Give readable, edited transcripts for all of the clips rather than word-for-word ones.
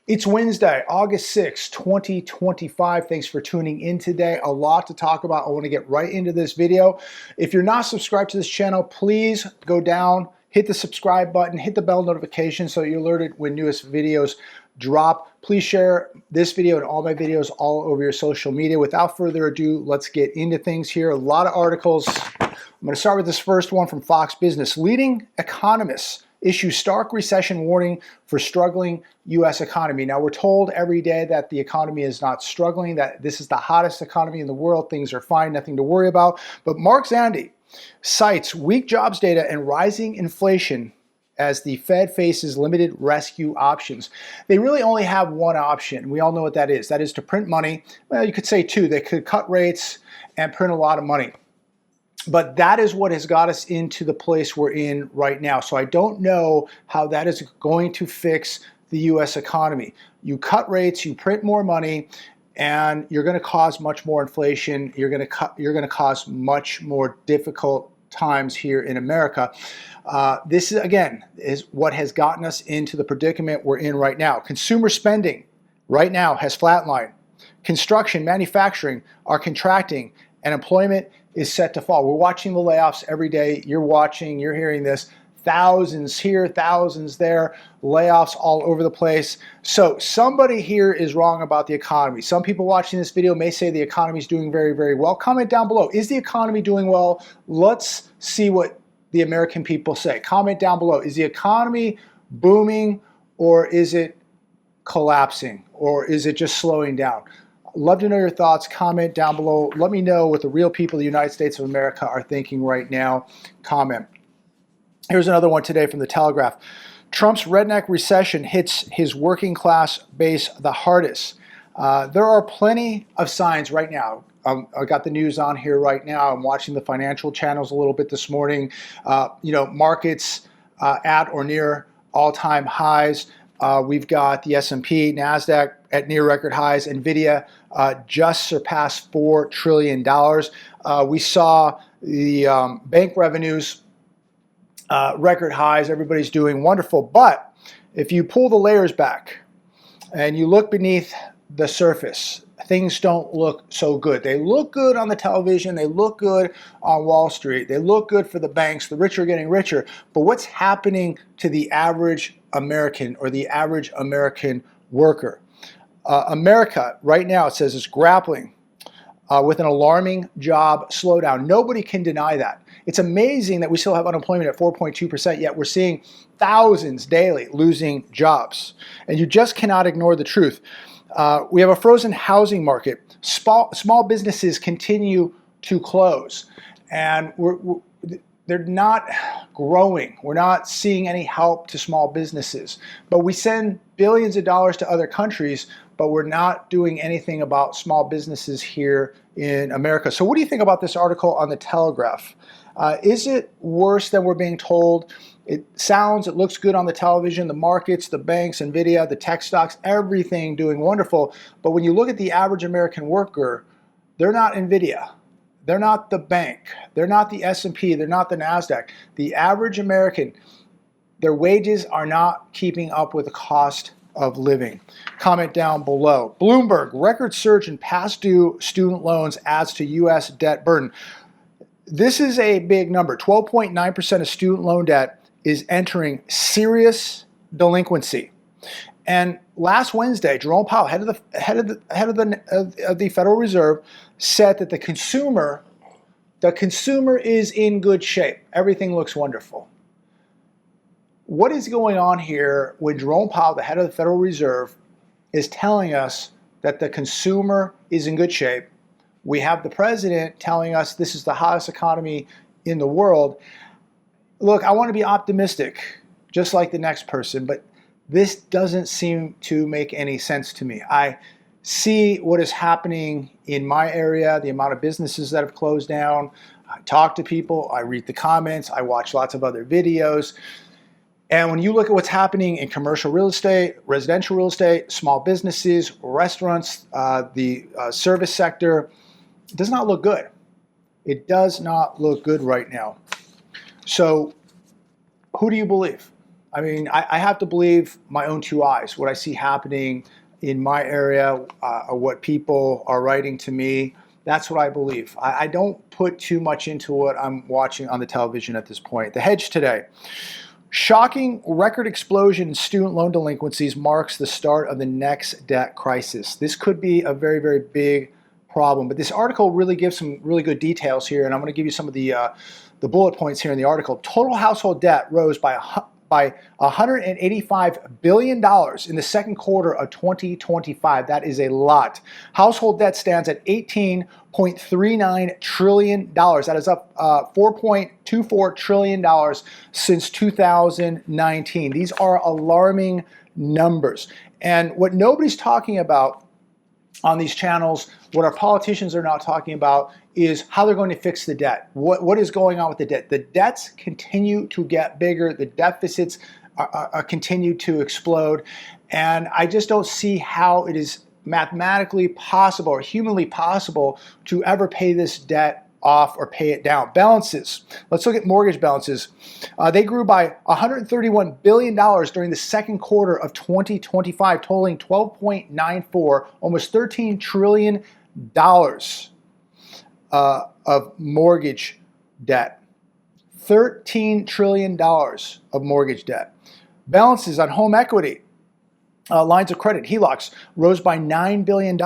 It's Wednesday, August 6, 2025. Thanks for tuning in today. A lot to talk about. I want to get right into this video. If you're not subscribed to this channel, please go down, hit the subscribe button, hit the bell notification so you're alerted when newest videos drop. Please share this video and all my videos all over your social media. Without further ado, let's get into things here. A lot of articles. I'm going to start with this first one from Fox Business. Leading economists issue stark recession warning for struggling U.S. economy. Now, we're told every day that the economy is not struggling, that this is the hottest economy in the world. Things are fine, nothing to worry about. But Mark Zandi cites weak jobs data and rising inflation as the Fed faces limited rescue options. They really only have one option. We all know what that is. That is to print money. Well, you could say two. They could cut rates and print a lot of money. But that is what has got us into the place we're in right now. So I don't know how that is going to fix the U.S. economy. You cut rates, you print more money, and you're going to cause much more inflation. You're going to cause much more difficult times here in America. This is, again, is what has gotten us into the predicament we're in right now. Consumer spending right now has flatlined. Construction, manufacturing are contracting, and employment is set to fall. We're watching the layoffs every day. You're watching, you're hearing this. Thousands here, thousands there, layoffs all over the place. So somebody here is wrong about the economy. Some people watching this video may say the economy is doing very, very well. Comment down below. Is the economy doing well? Let's see what the American people say. Comment down below. Is the economy booming, or is it collapsing, or is it just slowing down? Love to know your thoughts. Comment down below. Let me know what the real people of the United States of America are thinking right now. Comment. Here's another one today from the Telegraph. Trump's redneck recession hits his working class base the hardest. There are plenty of signs right now. I got the news on here right now. I'm watching the financial channels a little bit this morning. Markets at or near all-time highs. We've got the S&P, NASDAQ at near record highs. NVIDIA just surpassed $4 trillion. We saw the bank revenues record highs. Everybody's doing wonderful. But if you pull the layers back and you look beneath the surface, things don't look so good. They look good on the television. They look good on Wall Street. They look good for the banks. The rich are getting richer. But what's happening to the average American or the average American worker? America right now, it says, is grappling with an alarming job slowdown. Nobody can deny that. It's amazing that we still have unemployment at 4.2%, yet we're seeing thousands daily losing jobs. And you just cannot ignore the truth. We have a frozen housing market. Small businesses continue to close, and they're not growing. We're not seeing any help to small businesses. But we send billions of dollars to other countries, but we're not doing anything about small businesses here in America. So what do you think about this article on the Telegraph? Is it worse than we're being told? It looks good on the television, the markets, the banks, NVIDIA, the tech stocks, everything doing wonderful. But when you look at the average American worker, they're not NVIDIA. They're not the bank. They're not the S&P. They're not the NASDAQ. The average American, their wages are not keeping up with the cost of living. Comment down below. Bloomberg, record surge in past due student loans adds to U.S. debt burden. This is a big number. 12.9% of student loan debt is entering serious delinquency. And last Wednesday, Jerome Powell, head of the Federal Reserve, said that the consumer is in good shape. Everything looks wonderful. What is going on here when Jerome Powell, the head of the Federal Reserve, is telling us that the consumer is in good shape? We have the president telling us this is the hottest economy in the world. Look, I want to be optimistic, just like the next person, but this doesn't seem to make any sense to me. I see what is happening in my area, the amount of businesses that have closed down. I talk to people, I read the comments, I watch lots of other videos. And when you look at what's happening in commercial real estate, residential real estate, small businesses, restaurants, the service sector, it does not look good. It does not look good right now. So who do you believe? I mean, I have to believe my own two eyes, what I see happening in my area, what people are writing to me. That's what I believe. I don't put too much into what I'm watching on the television at this point. The Hedge today. Shocking record explosion in student loan delinquencies marks the start of the next debt crisis. This could be a very, very big problem, but this article really gives some really good details here, and I'm going to give you some of the bullet points here in the article. Total household debt rose by $185 billion in the second quarter of 2025. That is a lot. Household debt stands at $18.39 trillion. That is up $4.24 trillion since 2019. These are alarming numbers. And what nobody's talking about on these channels, what our politicians are not talking about is how they're going to fix the debt. What is going on with the debt? The debts continue to get bigger. The deficits continue to explode. And I just don't see how it is mathematically possible or humanly possible to ever pay this debt off or pay it down. Balances. Let's look at mortgage balances. They grew by $131 billion during the second quarter of 2025, totaling $12.94, almost $13 trillion of mortgage debt. $13 trillion of mortgage debt. Balances on home equity. Lines of credit, HELOCs, rose by $9 billion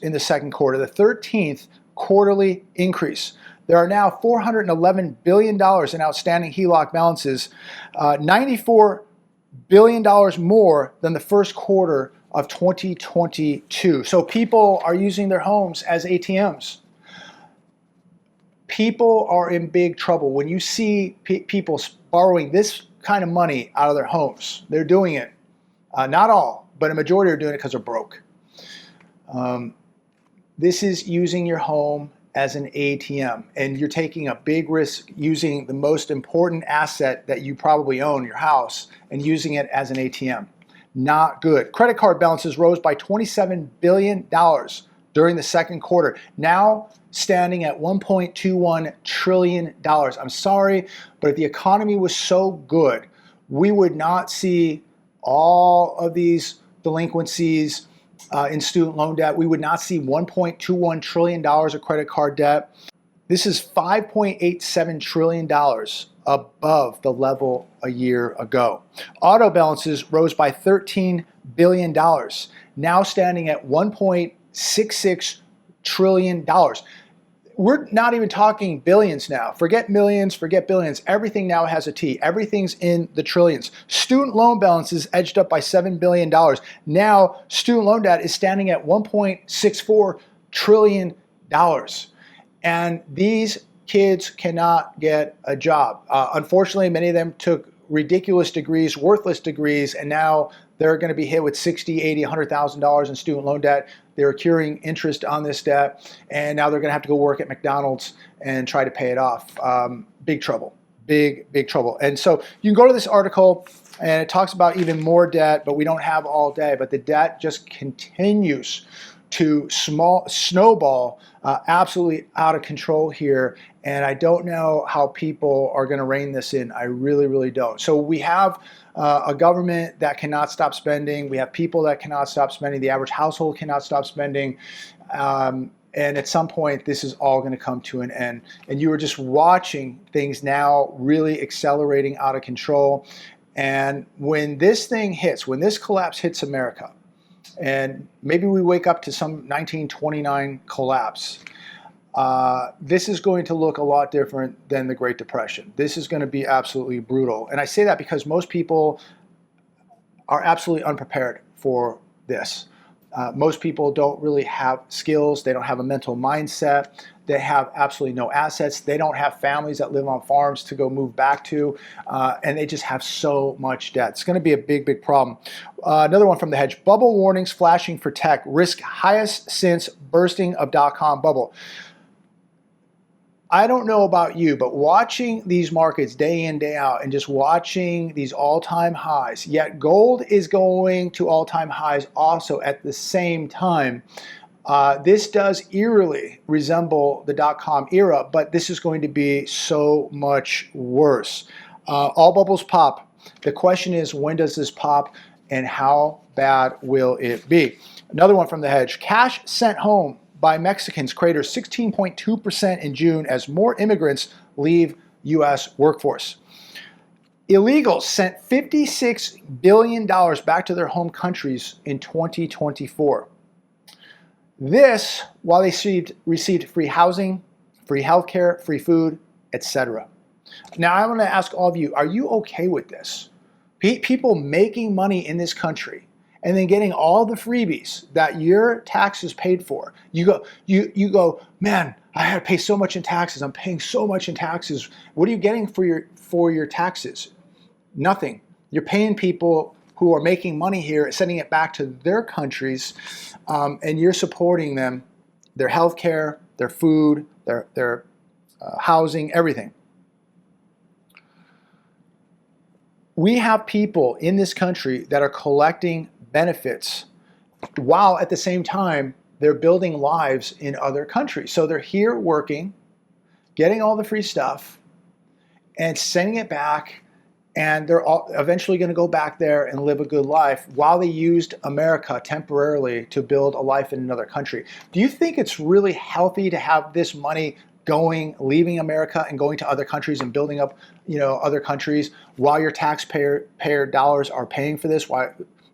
in the second quarter, the 13th quarterly increase. There are now $411 billion in outstanding HELOC balances, $94 billion more than the first quarter of 2022. So people are using their homes as ATMs. People are in big trouble. When you see people borrowing this kind of money out of their homes, they're doing it. Not all, but a majority are doing it because they're broke. This is using your home as an ATM, and you're taking a big risk using the most important asset that you probably own, your house, and using it as an ATM. Not good. Credit card balances rose by $27 billion during the second quarter, now standing at $1.21 trillion. I'm sorry, but if the economy was so good, we would not see all of these delinquencies in student loan debt. We would not see $1.21 trillion of credit card debt. This is $5.87 trillion above the level a year ago. Auto balances rose by $13 billion, now standing at $1.66 trillion. We're not even talking billions now. Forget millions, forget billions. Everything now has a T. Everything's in the trillions. Student loan balances edged up by $7 billion. Now, student loan debt is standing at $1.64 trillion. And these kids cannot get a job. Unfortunately, many of them took ridiculous degrees, worthless degrees, and now they're going to be hit with $60,000, $80,000, $100,000 in student loan debt. They're accruing interest on this debt, and now they're going to have to go work at McDonald's and try to pay it off. Big trouble, big trouble. And so you can go to this article, and it talks about even more debt, but we don't have all day. But the debt just continues to snowball, absolutely out of control here. And I don't know how people are going to rein this in. I really, really don't. So we have a government that cannot stop spending. We have people that cannot stop spending. The average household cannot stop spending. And at some point, this is all going to come to an end. And you are just watching things now really accelerating out of control. And when this thing hits, when this collapse hits America, and maybe we wake up to some 1929 collapse, this is going to look a lot different than the Great Depression. This is going to be absolutely brutal. And I say that because most people are absolutely unprepared for this. Most people don't really have skills. They don't have a mental mindset. They have absolutely no assets. They don't have families that live on farms to go move back to. And they just have so much debt. It's going to be a big problem. Another one from The Hedge. Bubble warnings flashing for tech. Risk highest since bursting of .com bubble. I don't know about you, but watching these markets day in, day out, and just watching these all-time highs, yet gold is going to all-time highs also at the same time. This does eerily resemble the .com era, but this is going to be so much worse. All bubbles pop. The question is, when does this pop and how bad will it be? Another one from the hedge. Cash sent home by Mexicans craters 16.2% in June as more immigrants leave U.S. workforce. Illegals sent $56 billion back to their home countries in 2024. This while they received free housing, free healthcare, free food, etc. Now I want to ask all of you, are you okay with this? People making money in this country and then getting all the freebies that your taxes paid for. You go, man, I had to pay so much in taxes. I'm paying so much in taxes. What are you getting for your taxes? Nothing. You're paying people who are making money here, sending it back to their countries, and you're supporting them, their health care, their food, their housing, everything. We have people in this country that are collecting benefits while at the same time they're building lives in other countries. So they're here working, getting all the free stuff, and sending it back, and they're all eventually going to go back there and live a good life while they used America temporarily to build a life in another country. Do you think it's really healthy to have this money leaving America and going to other countries and building up, other countries while your taxpayer dollars are paying for this, while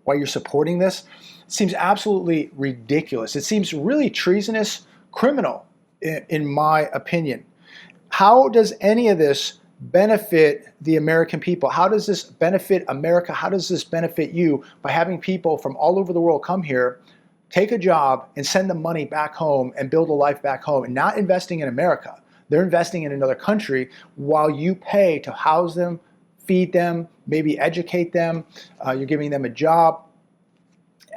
you're supporting this? It seems absolutely ridiculous. It seems really treasonous, criminal, in my opinion. How does any of this benefit the American people? How does this benefit America? How does this benefit you by having people from all over the world come here, take a job, and send the money back home and build a life back home, and not investing in America? They're investing in another country while you pay to house them, feed them, maybe educate them. You're giving them a job.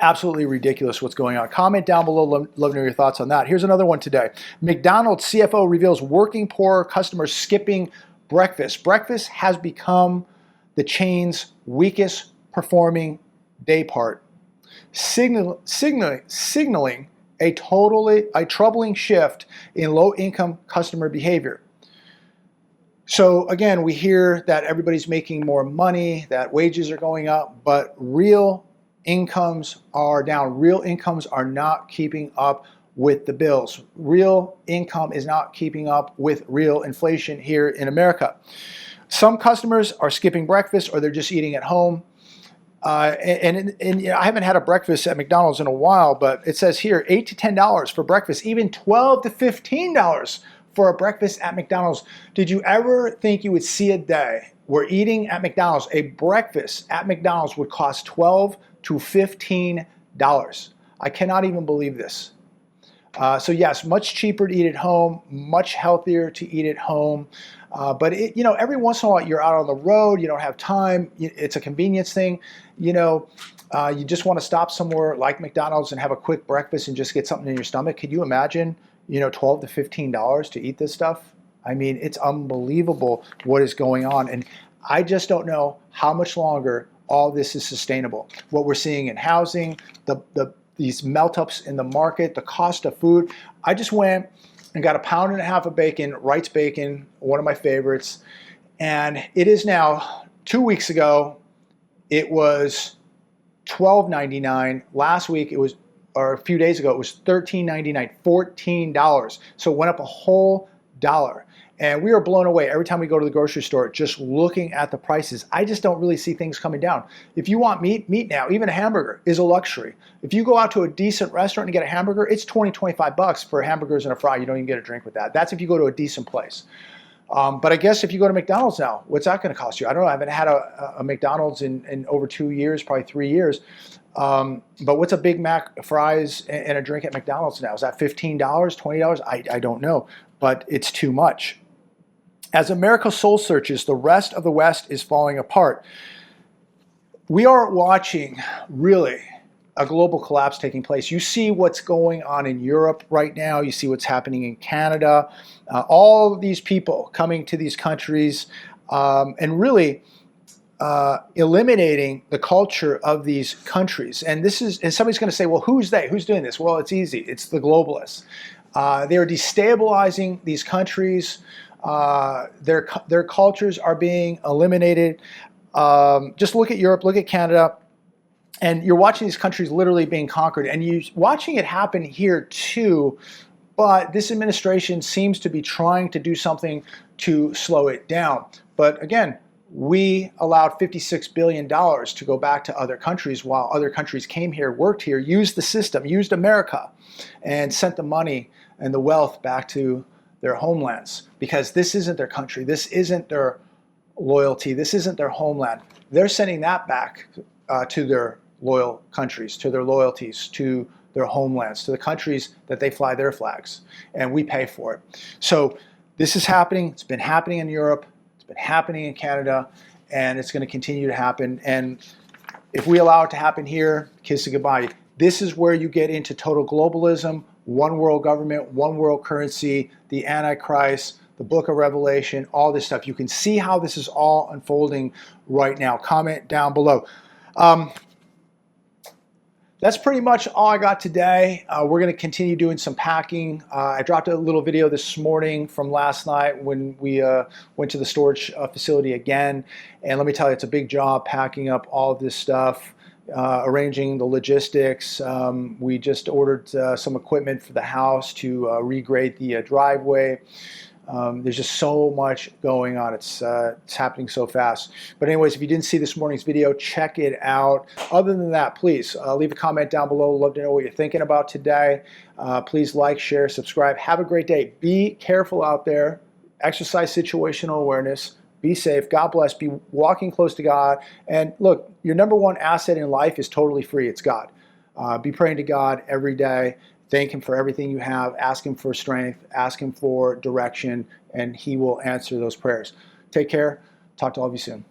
Absolutely ridiculous what's going on. Comment down below. Love to know your thoughts on that. Here's another one today. McDonald's CFO reveals working poor customers skipping breakfast. Breakfast has become the chain's weakest performing day part, signaling a troubling shift in low-income customer behavior. So again, we hear that everybody's making more money, that wages are going up, but real incomes are down. Real incomes are not keeping up with the bills. Real income is not keeping up with real inflation here in America. Some customers are skipping breakfast, or they're just eating at home. And I haven't had a breakfast at McDonald's in a while, but it says here $8 to $10 for breakfast, even $12 to $15 for a breakfast at McDonald's. Did you ever think you would see a day where eating at McDonald's, a breakfast at McDonald's, would cost $12 to $15? I cannot even believe this. So yes, much cheaper to eat at home, much healthier to eat at home. But every once in a while you're out on the road, you don't have time. It's a convenience thing. You just want to stop somewhere like McDonald's and have a quick breakfast and just get something in your stomach. Could you imagine, $12 to $15 to eat this stuff? I mean, it's unbelievable what is going on. And I just don't know how much longer all this is sustainable. What we're seeing in housing, these melt-ups in the market, the cost of food. I just went and got 1.5 pounds of bacon, Wright's bacon, one of my favorites. And it is now, 2 weeks ago, it was $12.99. Last week, or a few days ago, it was $13.99, $14. So it went up a whole dollar. And we are blown away every time we go to the grocery store just looking at the prices. I just don't really see things coming down. If you want meat now, even a hamburger is a luxury. If you go out to a decent restaurant and get a hamburger, it's $20, $25 for hamburgers and a fry. You don't even get a drink with that. That's if you go to a decent place. But I guess if you go to McDonald's now, what's that going to cost you? I don't know. I haven't had a McDonald's in over 2 years, probably 3 years. But what's a Big Mac, fries, and a drink at McDonald's now? Is that $15, $20? I don't know, but it's too much. As America soul searches, the rest of the West is falling apart. We are watching, really, a global collapse taking place. You see what's going on in Europe right now. You see what's happening in Canada. All of these people coming to these countries and really eliminating the culture of these countries. And somebody's going to say, well, who's they? Who's doing this? Well, it's easy. It's the globalists. They are destabilizing these countries. Their cultures are being eliminated. Just look at Europe, look at Canada, and you're watching these countries literally being conquered, and you're watching it happen here too. But this administration seems to be trying to do something to slow it down. But again, we allowed $56 billion to go back to other countries while other countries came here, worked here, used the system, used America, and sent the money and the wealth back to their homelands, because this isn't their country. This isn't their loyalty. This isn't their homeland. They're sending that back to their loyal countries, to their loyalties, to their homelands, to the countries that they fly their flags, and we pay for it. So this is happening. It's been happening in Europe. It's been happening in Canada, and it's going to continue to happen. And if we allow it to happen here, kiss it goodbye. This is where you get into total globalism, one world government, one world currency, the Antichrist, the book of Revelation, all this stuff. You can see how this is all unfolding right now. Comment down below. That's pretty much all I got today. We're going to continue doing some packing. I dropped a little video this morning from last night when we went to the storage facility again. And let me tell you, it's a big job packing up all of this stuff, arranging the logistics. We just ordered some equipment for the house to regrade the driveway. There's just so much going on. It's happening so fast. But anyways, if you didn't see this morning's video, check it out. Other than that, please leave a comment down below. Love to know what you're thinking about today. Please like, share, subscribe. Have a great day. Be careful out there. Exercise situational awareness. Be safe. God bless. Be walking close to God. And look, your number one asset in life is totally free. It's God. Be praying to God every day. Thank Him for everything you have. Ask Him for strength. Ask Him for direction, and He will answer those prayers. Take care. Talk to all of you soon.